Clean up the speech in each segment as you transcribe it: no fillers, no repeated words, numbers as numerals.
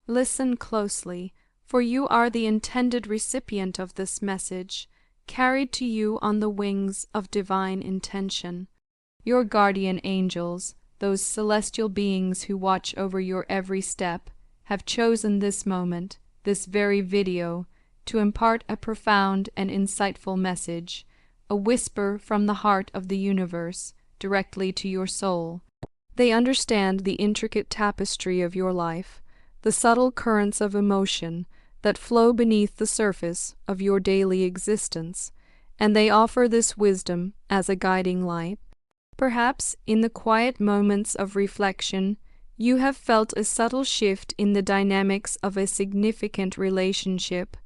Listen closely, for you are the intended recipient of this message, carried to you on the wings of divine intention. Your guardian angels, those celestial beings who watch over your every step, have chosen this moment, this very video, to impart a profound and insightful message, a whisper from the heart of the universe, directly to your soul. They understand the intricate tapestry of your life, the subtle currents of emotion that flow beneath the surface of your daily existence, and they offer this wisdom as a guiding light. Perhaps in the quiet moments of reflection, you have felt a subtle shift in the dynamics of a significant relationship.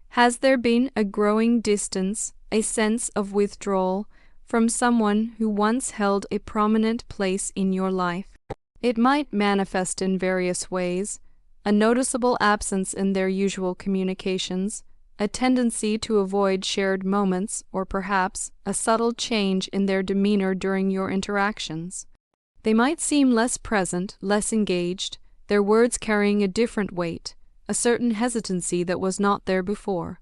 Has there been a growing distance, a sense of withdrawal from someone who once held a prominent place in your life? It might manifest in various ways: a noticeable absence in their usual communications, a tendency to avoid shared moments, or perhaps a subtle change in their demeanor during your interactions. They might seem less present, less engaged, their words carrying a different weight, a certain hesitancy that was not there before.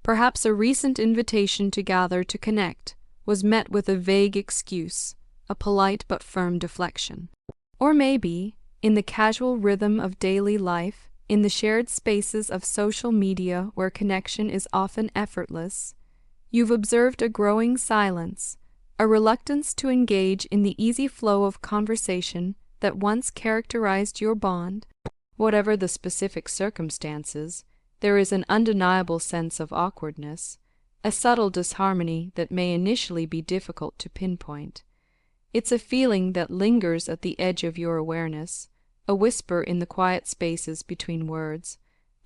Perhaps a recent invitation to gather to connect was met with a vague excuse, a polite but firm deflection. Or maybe, in the casual rhythm of daily life, in the shared spaces of social media where connection is often effortless, you've observed a growing silence, a reluctance to engage in the easy flow of conversation that once characterized your bond. Whatever the specific circumstances, there is an undeniable sense of awkwardness, a subtle disharmony that may initially be difficult to pinpoint. It's a feeling that lingers at the edge of your awareness, a whisper in the quiet spaces between words,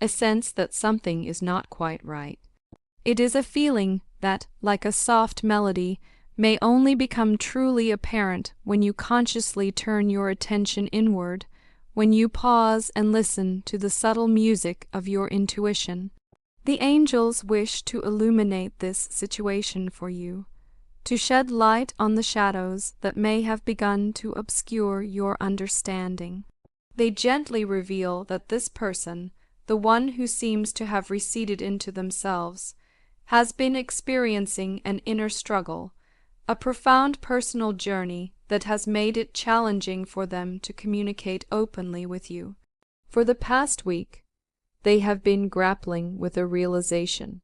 a sense that something is not quite right. It is a feeling that, like a soft melody, may only become truly apparent when you consciously turn your attention inward, when you pause and listen to the subtle music of your intuition. The angels wish to illuminate this situation for you, to shed light on the shadows that may have begun to obscure your understanding. They gently reveal that this person, the one who seems to have receded into themselves, has been experiencing an inner struggle, a profound personal journey that has made it challenging for them to communicate openly with you. For the past week, they have been grappling with a realization,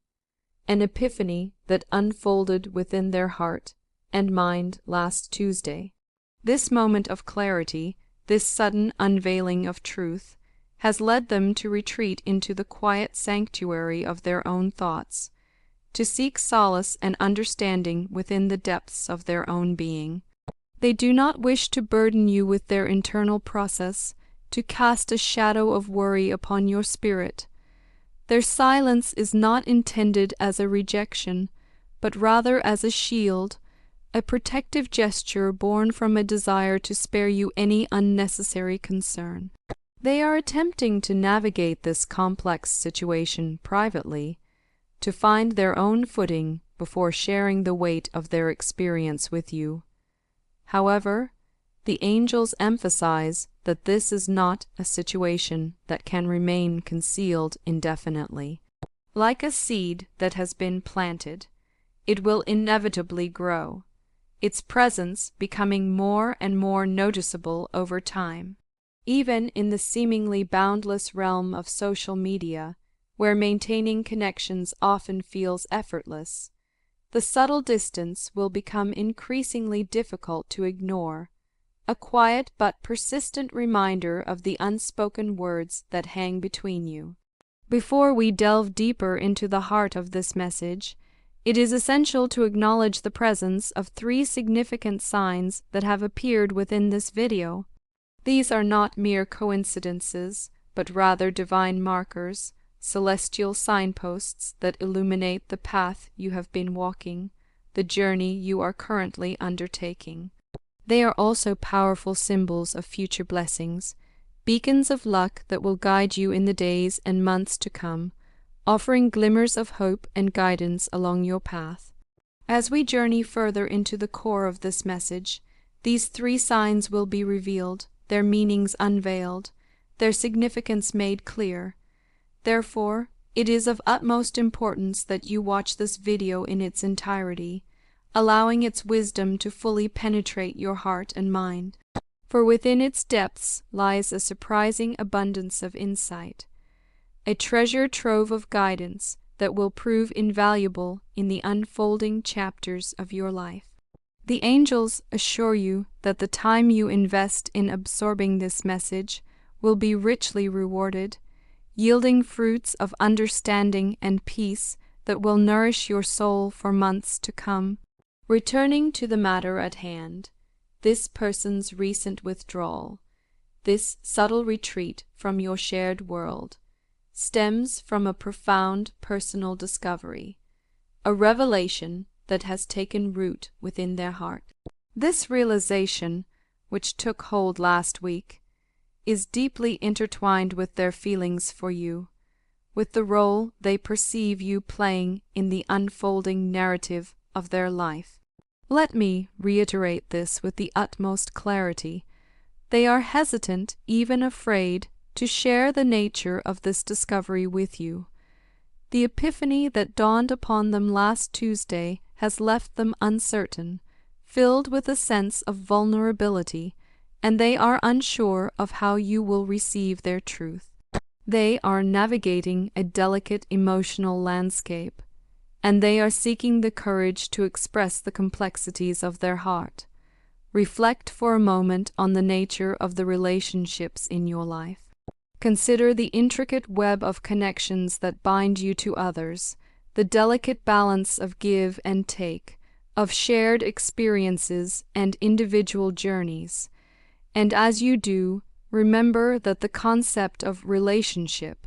an epiphany that unfolded within their heart and mind last Tuesday. This moment of clarity, this sudden unveiling of truth, has led them to retreat into the quiet sanctuary of their own thoughts, to seek solace and understanding within the depths of their own being. They do not wish to burden you with their internal process, to cast a shadow of worry upon your spirit. Their silence is not intended as a rejection, but rather as a shield, a protective gesture born from a desire to spare you any unnecessary concern. They are attempting to navigate this complex situation privately, to find their own footing before sharing the weight of their experience with you. However, the angels emphasize that this is not a situation that can remain concealed indefinitely. Like a seed that has been planted, it will inevitably grow, its presence becoming more and more noticeable over time. Even in the seemingly boundless realm of social media, where maintaining connections often feels effortless, the subtle distance will become increasingly difficult to ignore, a quiet but persistent reminder of the unspoken words that hang between you. Before we delve deeper into the heart of this message, it is essential to acknowledge the presence of 3 significant signs that have appeared within this video. These are not mere coincidences, but rather divine markers, celestial signposts that illuminate the path you have been walking, the journey you are currently undertaking. They are also powerful symbols of future blessings, beacons of luck that will guide you in the days and months to come, offering glimmers of hope and guidance along your path. As we journey further into the core of this message, these 3 signs will be revealed, their meanings unveiled, their significance made clear. Therefore, it is of utmost importance that you watch this video in its entirety, allowing its wisdom to fully penetrate your heart and mind. For within its depths lies a surprising abundance of insight, a treasure trove of guidance that will prove invaluable in the unfolding chapters of your life. The angels assure you that the time you invest in absorbing this message will be richly rewarded, yielding fruits of understanding and peace that will nourish your soul for months to come. Returning to the matter at hand, this person's recent withdrawal, this subtle retreat from your shared world, stems from a profound personal discovery, a revelation that has taken root within their heart. This realization, which took hold last week, is deeply intertwined with their feelings for you, with the role they perceive you playing in the unfolding narrative of their life. Let me reiterate this with the utmost clarity. They are hesitant, even afraid, to share the nature of this discovery with you. The epiphany that dawned upon them last Tuesday has left them uncertain, filled with a sense of vulnerability, and they are unsure of how you will receive their truth. They are navigating a delicate emotional landscape, and they are seeking the courage to express the complexities of their heart. Reflect for a moment on the nature of the relationships in your life. Consider the intricate web of connections that bind you to others, the delicate balance of give and take, of shared experiences and individual journeys. And as you do, remember that the concept of relationship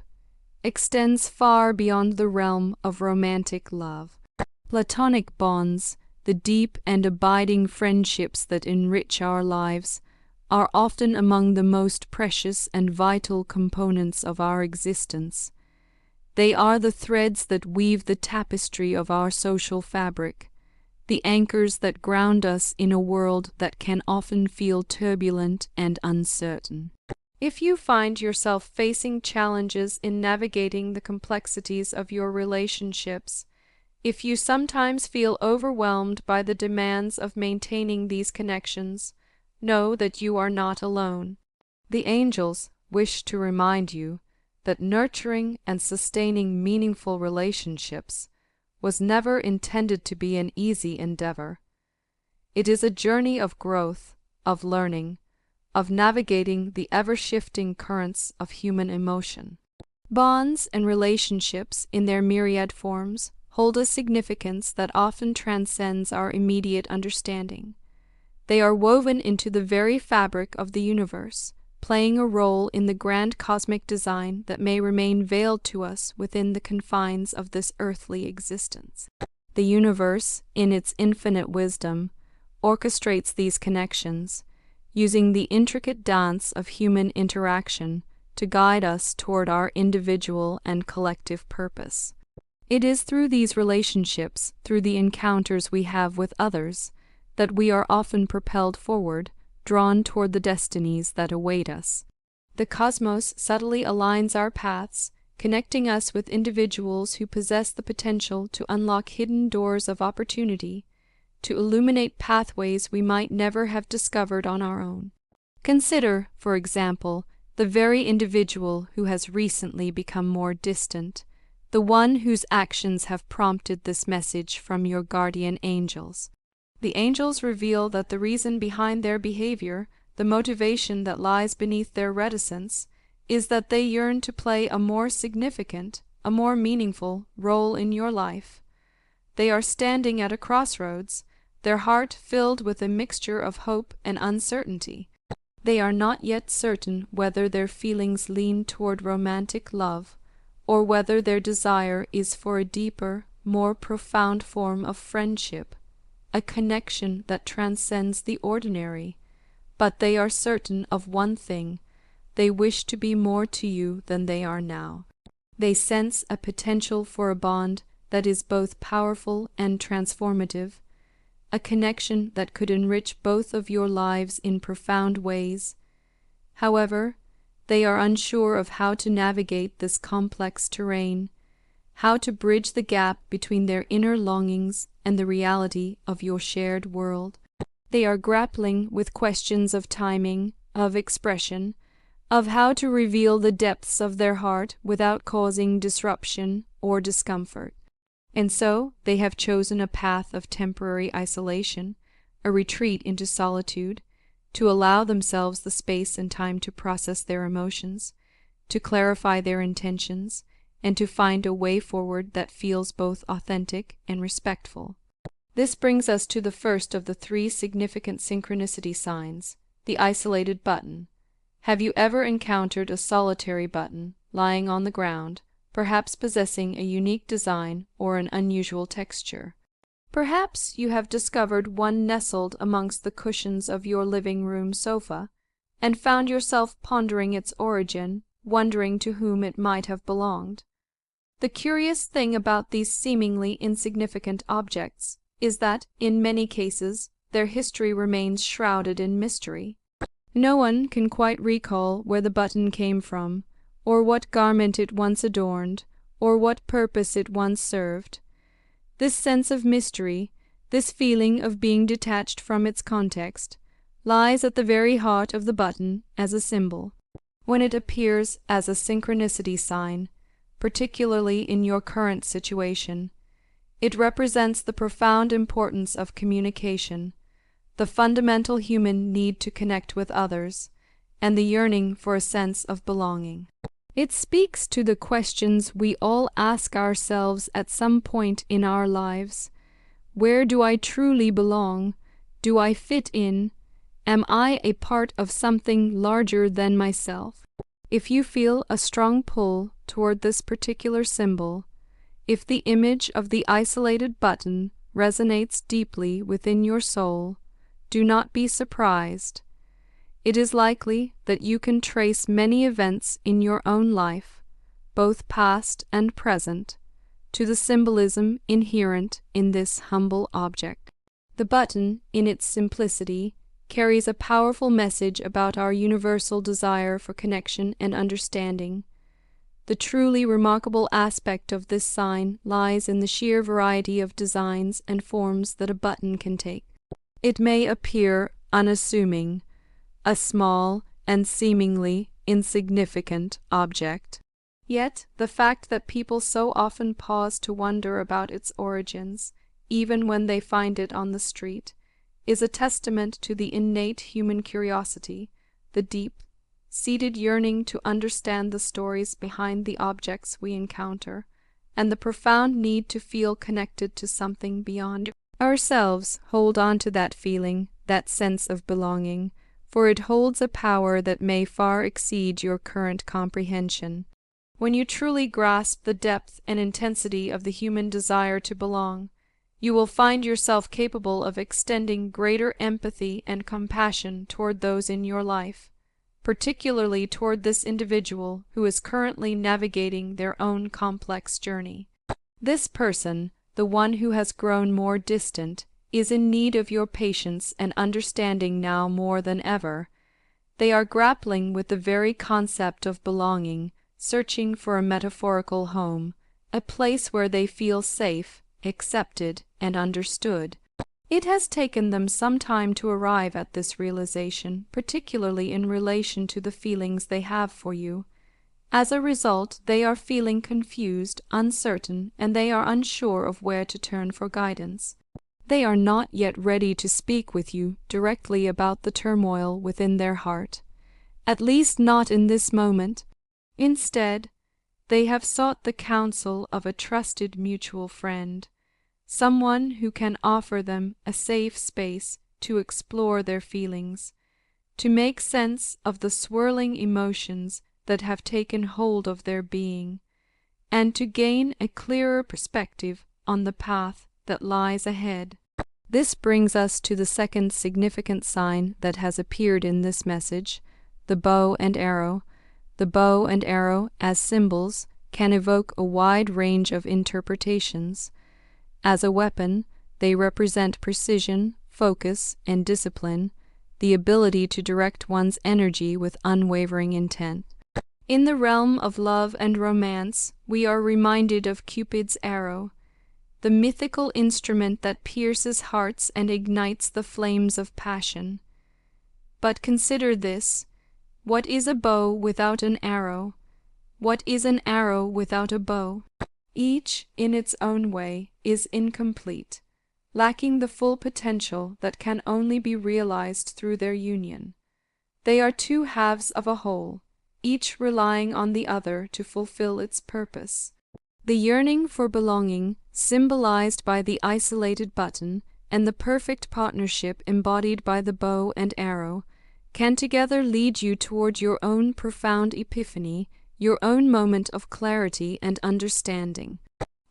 extends far beyond the realm of romantic love. Platonic bonds, the deep and abiding friendships that enrich our lives, are often among the most precious and vital components of our existence. They are the threads that weave the tapestry of our social fabric, the anchors that ground us in a world that can often feel turbulent and uncertain. If you find yourself facing challenges in navigating the complexities of your relationships, if you sometimes feel overwhelmed by the demands of maintaining these connections, know that you are not alone. The angels wish to remind you that nurturing and sustaining meaningful relationships was never intended to be an easy endeavor. It is a journey of growth, of learning, of navigating the ever-shifting currents of human emotion. Bonds and relationships, in their myriad forms, hold a significance that often transcends our immediate understanding. They are woven into the very fabric of the universe, playing a role in the grand cosmic design that may remain veiled to us within the confines of this earthly existence. The universe, in its infinite wisdom, orchestrates these connections, using the intricate dance of human interaction to guide us toward our individual and collective purpose. It is through these relationships, through the encounters we have with others, that we are often propelled forward, drawn toward the destinies that await us. The cosmos subtly aligns our paths, connecting us with individuals who possess the potential to unlock hidden doors of opportunity, to illuminate pathways we might never have discovered on our own. Consider, for example, the very individual who has recently become more distant, the one whose actions have prompted this message from your guardian angels. The angels reveal that the reason behind their behavior, the motivation that lies beneath their reticence, is that they yearn to play a more significant, a more meaningful role in your life. They are standing at a crossroads, their heart filled with a mixture of hope and uncertainty. They are not yet certain whether their feelings lean toward romantic love, or whether their desire is for a deeper, more profound form of friendship, a connection that transcends the ordinary. But they are certain of one thing: they wish to be more to you than they are now. They sense a potential for a bond that is both powerful and transformative, a connection that could enrich both of your lives in profound ways. However, they are unsure of how to navigate this complex terrain, how to bridge the gap between their inner longings and the reality of your shared world. They are grappling with questions of timing, of expression, of how to reveal the depths of their heart without causing disruption or discomfort. And so they have chosen a path of temporary isolation, a retreat into solitude, to allow themselves the space and time to process their emotions, to clarify their intentions, and to find a way forward that feels both authentic and respectful. This brings us to the first of the 3 significant synchronicity signs, the isolated button. Have you ever encountered a solitary button lying on the ground, perhaps possessing a unique design or an unusual texture? Perhaps you have discovered one nestled amongst the cushions of your living room sofa, and found yourself pondering its origin, wondering to whom it might have belonged. The curious thing about these seemingly insignificant objects is that, in many cases, their history remains shrouded in mystery. No one can quite recall where the button came from, or what garment it once adorned, or what purpose it once served. This sense of mystery, this feeling of being detached from its context, lies at the very heart of the button as a symbol. When it appears as a synchronicity sign, particularly in your current situation, it represents the profound importance of communication, the fundamental human need to connect with others, and the yearning for a sense of belonging. It speaks to the questions we all ask ourselves at some point in our lives. Where do I truly belong? Do I fit in? Am I a part of something larger than myself? If you feel a strong pull toward this particular symbol, if the image of the isolated button resonates deeply within your soul, do not be surprised. It is likely that you can trace many events in your own life, both past and present, to the symbolism inherent in this humble object. The button, in its simplicity, carries a powerful message about our universal desire for connection and understanding. The truly remarkable aspect of this sign lies in the sheer variety of designs and forms that a button can take. It may appear unassuming, a small and seemingly insignificant object. Yet the fact that people so often pause to wonder about its origins, even when they find it on the street, is a testament to the innate human curiosity, the deep-seated yearning to understand the stories behind the objects we encounter, and the profound need to feel connected to something beyond ourselves. Hold on to that feeling, that sense of belonging, for it holds a power that may far exceed your current comprehension. When you truly grasp the depth and intensity of the human desire to belong, you will find yourself capable of extending greater empathy and compassion toward those in your life, particularly toward this individual who is currently navigating their own complex journey. This person, the one who has grown more distant, is in need of your patience and understanding now more than ever. They are grappling with the very concept of belonging, searching for a metaphorical home, a place where they feel safe, accepted, and understood. It has taken them some time to arrive at this realization, particularly in relation to the feelings they have for you. As a result, they are feeling confused, uncertain, and they are unsure of where to turn for guidance. They are not yet ready to speak with you directly about the turmoil within their heart, at least not in this moment. Instead, they have sought the counsel of a trusted mutual friend, someone who can offer them a safe space to explore their feelings, to make sense of the swirling emotions that have taken hold of their being, and to gain a clearer perspective on the path that lies ahead. This brings us to the second significant sign that has appeared in this message, the bow and arrow. The bow and arrow, as symbols, can evoke a wide range of interpretations. As a weapon, they represent precision, focus, and discipline, the ability to direct one's energy with unwavering intent. In the realm of love and romance, we are reminded of Cupid's arrow, the mythical instrument that pierces hearts and ignites the flames of passion. But consider this: what is a bow without an arrow? What is an arrow without a bow? Each, in its own way, is incomplete, lacking the full potential that can only be realized through their union. They are two halves of a whole, each relying on the other to fulfill its purpose. The yearning for belonging, symbolized by the isolated button, and the perfect partnership embodied by the bow and arrow, can together lead you toward your own profound epiphany, your own moment of clarity and understanding.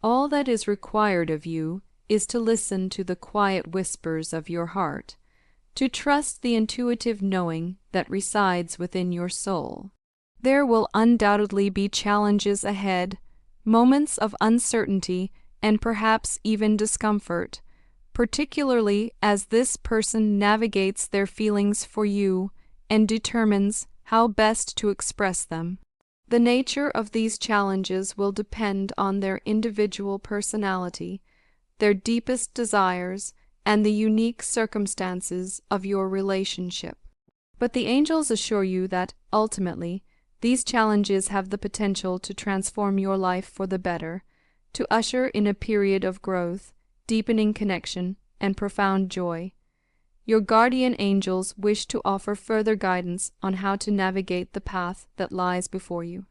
All that is required of you is to listen to the quiet whispers of your heart, to trust the intuitive knowing that resides within your soul. There will undoubtedly be challenges ahead, moments of uncertainty, and perhaps even discomfort, particularly as this person navigates their feelings for you and determines how best to express them. The nature of these challenges will depend on their individual personality, their deepest desires, and the unique circumstances of your relationship. But the angels assure you that, ultimately, these challenges have the potential to transform your life for the better, to usher in a period of growth, deepening connection, and profound joy. Your guardian angels wish to offer further guidance on how to navigate the path that lies before you.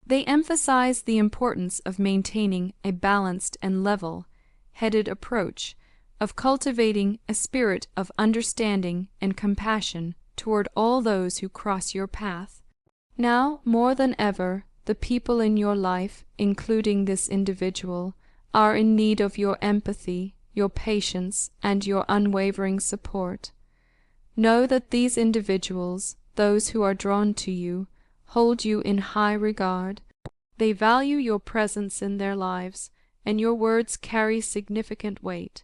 They emphasize the importance of maintaining a balanced and level-headed approach, of cultivating a spirit of understanding and compassion toward all those who cross your path. Now, more than ever, the people in your life, including this individual, are in need of your empathy, your patience, and your unwavering support. Know that these individuals, those who are drawn to you, hold you in high regard. They value your presence in their lives, and your words carry significant weight.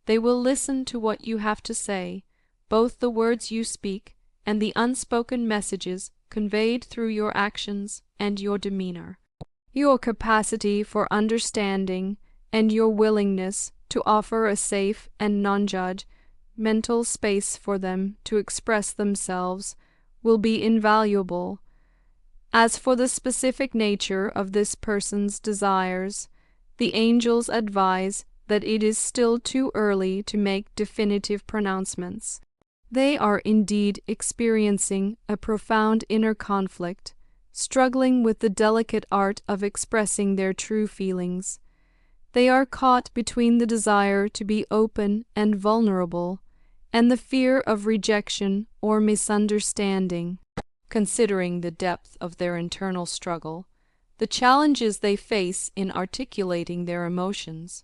They will listen to what you have to say, both the words you speak and the unspoken messages conveyed through your actions and your demeanor. Your capacity for understanding and your willingness to offer a safe and non-judgmental space for them to express themselves will be invaluable. As for the specific nature of this person's desires, the angels advise that it is still too early to make definitive pronouncements. They are indeed experiencing a profound inner conflict, struggling with the delicate art of expressing their true feelings. They are caught between the desire to be open and vulnerable and the fear of rejection or misunderstanding. Considering the depth of their internal struggle, the challenges they face in articulating their emotions,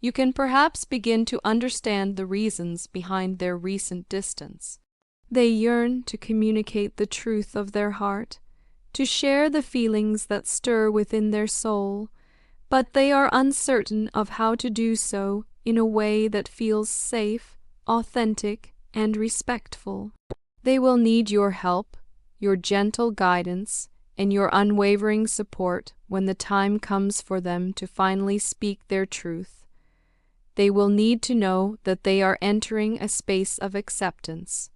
you can perhaps begin to understand the reasons behind their recent distance. They yearn to communicate the truth of their heart, to share the feelings that stir within their soul, but they are uncertain of how to do so in a way that feels safe, authentic, and respectful. They will need your help, your gentle guidance, and your unwavering support when the time comes for them to finally speak their truth. They will need to know that they are entering a space of acceptance,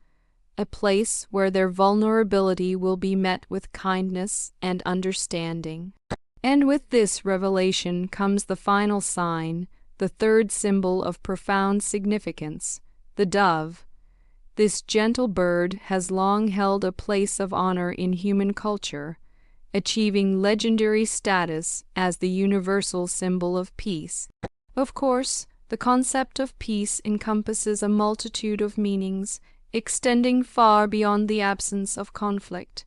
a place where their vulnerability will be met with kindness and understanding. And with this revelation comes the final sign, the third symbol of profound significance, the dove. This gentle bird has long held a place of honor in human culture, achieving legendary status as the universal symbol of peace. Of course, the concept of peace encompasses a multitude of meanings, extending far beyond the absence of conflict.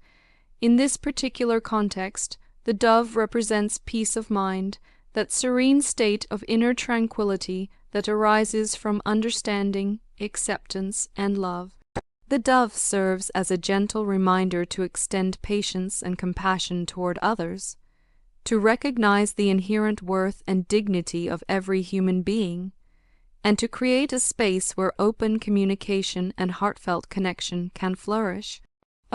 In this particular context, the dove represents peace of mind, that serene state of inner tranquility that arises from understanding, acceptance, and love. The dove serves as a gentle reminder to extend patience and compassion toward others, to recognize the inherent worth and dignity of every human being, and to create a space where open communication and heartfelt connection can flourish.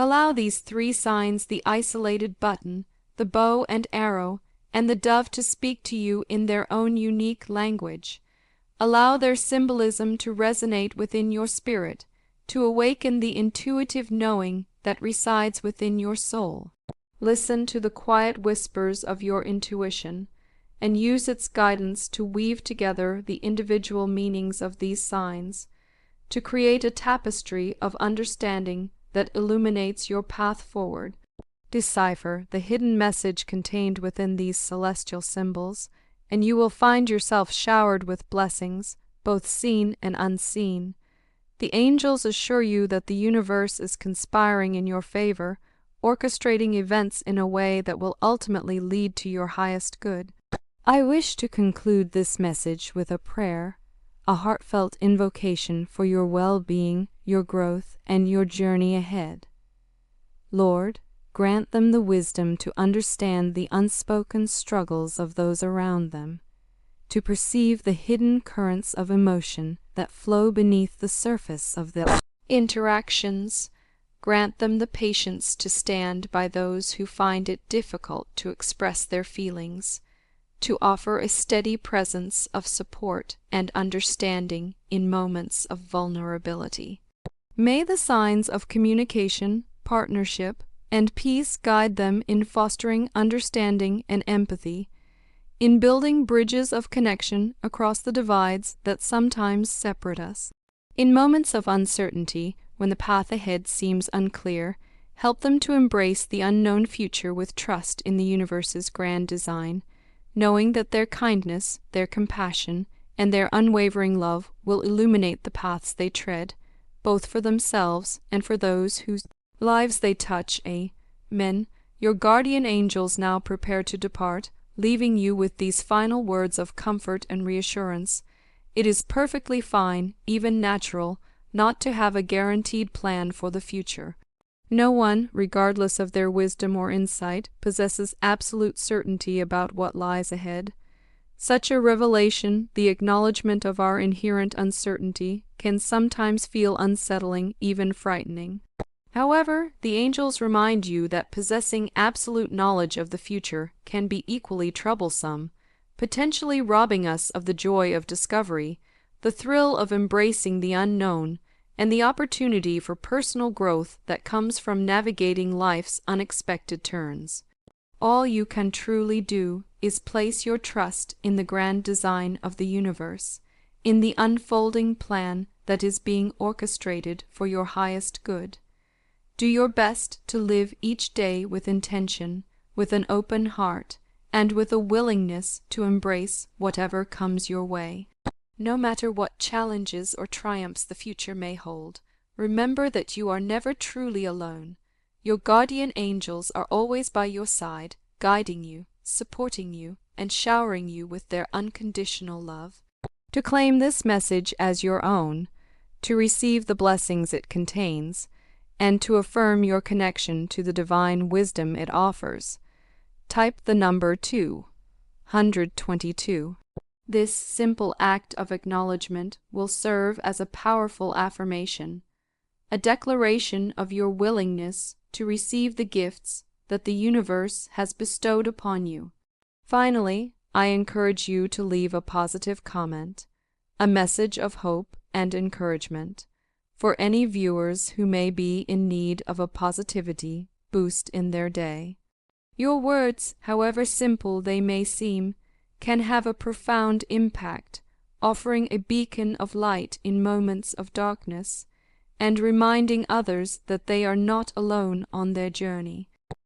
Allow these three signs, the isolated button, the bow and arrow, and the dove, to speak to you in their own unique language. Allow their symbolism to resonate within your spirit, to awaken the intuitive knowing that resides within your soul. Listen to the quiet whispers of your intuition, and use its guidance to weave together the individual meanings of these signs, to create a tapestry of understanding that illuminates your path forward. Decipher the hidden message contained within these celestial symbols, and you will find yourself showered with blessings, both seen and unseen. The angels assure you that the universe is conspiring in your favor, orchestrating events in a way that will ultimately lead to your highest good. I wish to conclude this message with a prayer, a heartfelt invocation for your well-being, your growth, and your journey ahead. Lord, grant them the wisdom to understand the unspoken struggles of those around them, to perceive the hidden currents of emotion that flow beneath the surface of the interactions. Grant them the patience to stand by those who find it difficult to express their feelings, to offer a steady presence of support and understanding in moments of vulnerability. May the signs of communication, partnership, and peace guide them in fostering understanding and empathy, in building bridges of connection across the divides that sometimes separate us. In moments of uncertainty, when the path ahead seems unclear, help them to embrace the unknown future with trust in the universe's grand design, knowing that their kindness, their compassion, and their unwavering love will illuminate the paths they tread, both for themselves and for those whose lives they touch. Amen. Your guardian angels now prepare to depart, leaving you with these final words of comfort and reassurance. It is perfectly fine, even natural, not to have a guaranteed plan for the future. No one, regardless of their wisdom or insight, possesses absolute certainty about what lies ahead. Such a revelation, the acknowledgement of our inherent uncertainty, can sometimes feel unsettling, even frightening. However, the angels remind you that possessing absolute knowledge of the future can be equally troublesome, potentially robbing us of the joy of discovery, the thrill of embracing the unknown, and the opportunity for personal growth that comes from navigating life's unexpected turns. All you can truly do is place your trust in the grand design of the universe, in the unfolding plan that is being orchestrated for your highest good. Do your best to live each day with intention, with an open heart, and with a willingness to embrace whatever comes your way. No matter what challenges or triumphs the future may hold, remember that you are never truly alone. Your guardian angels are always by your side, guiding you, supporting you, and showering you with their unconditional love. To claim this message as your own, to receive the blessings it contains, and to affirm your connection to the divine wisdom it offers, type the number 222. This simple act of acknowledgement will serve as a powerful affirmation, a declaration of your willingness to receive the gifts that the universe has bestowed upon you. Finally, I encourage you to leave a positive comment, a message of hope and encouragement, for any viewers who may be in need of a positivity boost in their day. Your words, however simple they may seem, can have a profound impact, offering a beacon of light in moments of darkness, and reminding others that they are not alone on their journey.